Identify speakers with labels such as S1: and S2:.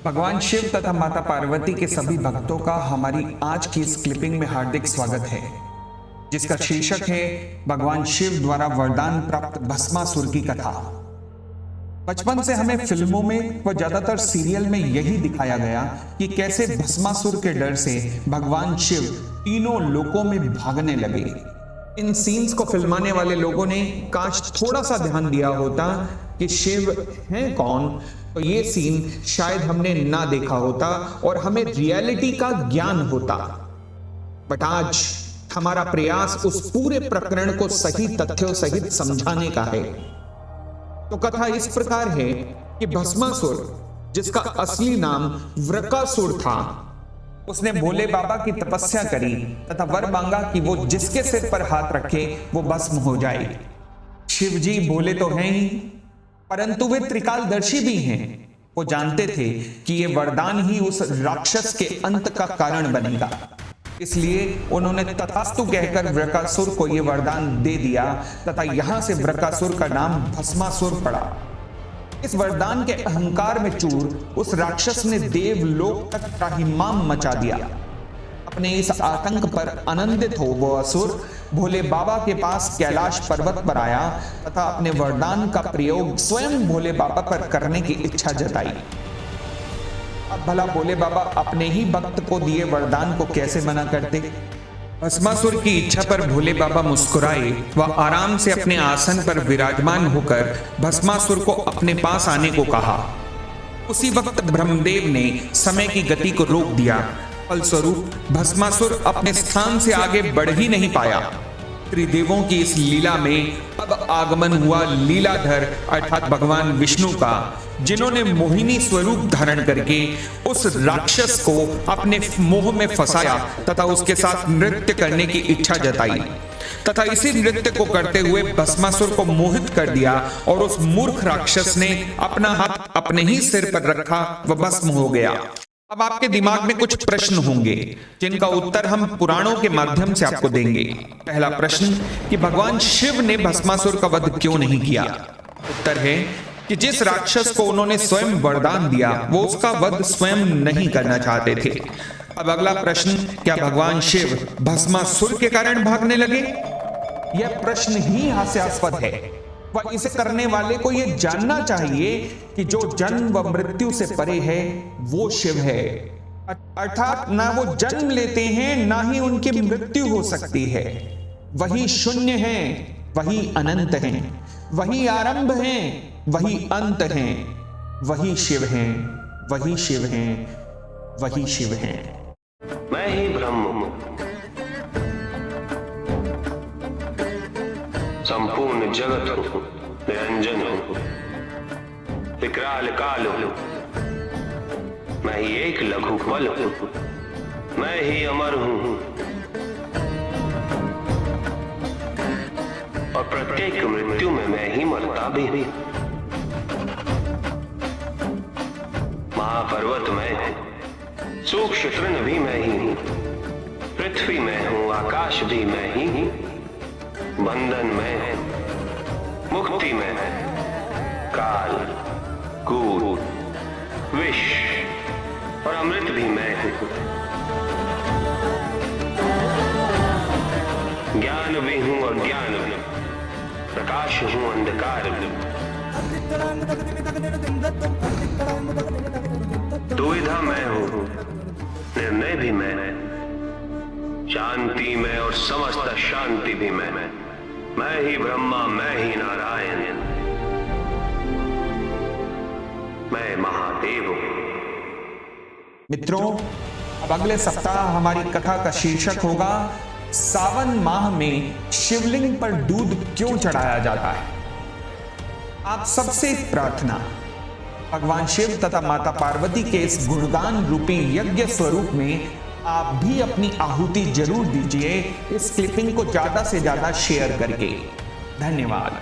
S1: भगवान शिव तथा माता पार्वती के सभी भक्तों का हमारी आज की इस क्लिपिंग में हार्दिक स्वागत है, जिसका शीर्षक है भगवान शिव द्वारा वरदान प्राप्त भस्मासुर की कथा। बचपन से हमें फिल्मों में व ज्यादातर सीरियल में यही दिखाया गया कि कैसे भस्मासुर के डर से भगवान शिव तीनों लोकों में भागने लगे। इन सीन्स को फिल्माने वाले लोगों ने काश थोड़ा सा ध्यान दिया होता कि शिव हैं कौन, तो ये सीन शायद हमने ना देखा होता और हमें रियलिटी का ज्ञान होता। बट आज हमारा प्रयास उस पूरे प्रकरण को सही तथ्यों सहित समझाने का है। तो कथा इस प्रकार है कि भस्मासुर, जिसका असली नाम वृकासुर था, उसने भोले बाबा की तपस्या करी तथा वर मांगा कि वो जिसके सिर पर हाथ रखे वो भस्म हो जाए। शिव जी भोले तो हैं ही, परंतु वे त्रिकालदर्शी भी हैं। वो जानते थे कि ये वरदान ही उस राक्षस के अंत का कारण बनेगा, इसलिए उन्होंने तथास्तु कहकर वृकासुर को यह वरदान दे दिया तथा यहां से वृकासुर का नाम भस्मासुर पड़ा। इस वरदान के अहंकार में चूर उस राक्षस ने देवलोक तक त्राहिमाम मचा दिया। अपने इस आतंक पर आनंदित हो वो असुर भोले बाबा के पास कैलाश पर्वत पर आया तथा अपने वरदान का प्रयोग स्वयं भोले बाबा पर करने की इच्छा जताई। अब भला भोले बाबा अपने ही भक्त को दिए वरदान को कैसे मना करते? भस्मासुर की इच्छा पर भोले बाबा मुस्कुराए व आराम से अपने आसन पर विराजमान होकर भस्मासुर को अपने पास आने को कहा। उसी वक्त ब्रह्मदेव ने समय की गति को रोक दिया। फलस्वरूप भस्मासुर अपने स्थान से आगे बढ़ ही नहीं पाया। त्रिदेवों की इस लीला में अब आगमन हुआ लीलाधर अर्थात भगवान विष्णु का, जिन्होंने मोहिनी स्वरूप धारण करके उस राक्षस को अपने मोह में फंसाया तथा उसके साथ नृत्य करने की इच्छा जताई तथा इसी नृत्य को करते हुए भस्मासुर को मोहित कर दिया और उस मूर्ख राक्षस ने अपना हाथ अपने ही सिर पर रखा व भस्म हो गया। अब आपके दिमाग में कुछ प्रश्न होंगे जिनका उत्तर हम पुराणों के माध्यम से आपको देंगे। पहला प्रश्न कि भगवान शिव ने भस्मासुर का वध क्यों नहीं किया? उत्तर है कि जिस राक्षस को उन्होंने स्वयं वरदान दिया वो उसका वध स्वयं नहीं करना चाहते थे। अब अगला प्रश्न, क्या भगवान शिव भस्मासुर के कारण भागने लगे? यह प्रश्न ही हास्यास्पद है व इसे करने वाले को यह जानना चाहिए कि जो जन्म व मृत्यु से परे है वो शिव है, अर्थात ना वो जन्म लेते हैं ना ही उनकी मृत्यु हो सकती है। वही शून्य है, वही अनंत है, वही आरंभ है, वही अंत है, वही शिव है, वही शिव है, वही शिव है।
S2: मैं ही ब्रह्म हूं, संपूर्ण जगत हूं, निरंजन हूं, विकराल काल हूं, मैं ही एक लघु बल हूं, मैं ही अमर हूं और प्रत्येक मृत्यु में मैं ही मरता भी हूं। महापर्वत मैं हूं, सूक्ष्म तृण भी मैं ही हूं, पृथ्वी में हूं, आकाश भी मैं ही हूं, बंधन में है, मुक्ति में है, काल, कूट, विष और अमृत भी मैं हूं, ज्ञान भी हूं और ज्ञान भी, प्रकाश हूं अंधकार भी, दुविधा मैं हूं, निर्णय भी मैं, शांति में और समस्त शांति भी मैं ही ब्रह्मा, मैं ही नारायण, मैं महादेव हूं।
S1: मित्रों, अब अगले सप्ताह हमारी कथा का शीर्षक होगा सावन माह में शिवलिंग पर दूध क्यों चढ़ाया जाता है। आप सबसे प्रार्थना, भगवान शिव तथा माता पार्वती के इस गुणगान रूपी यज्ञ स्वरूप में आप भी अपनी आहुति जरूर दीजिए, इस क्लिपिंग को ज्यादा से ज्यादा शेयर करके। धन्यवाद।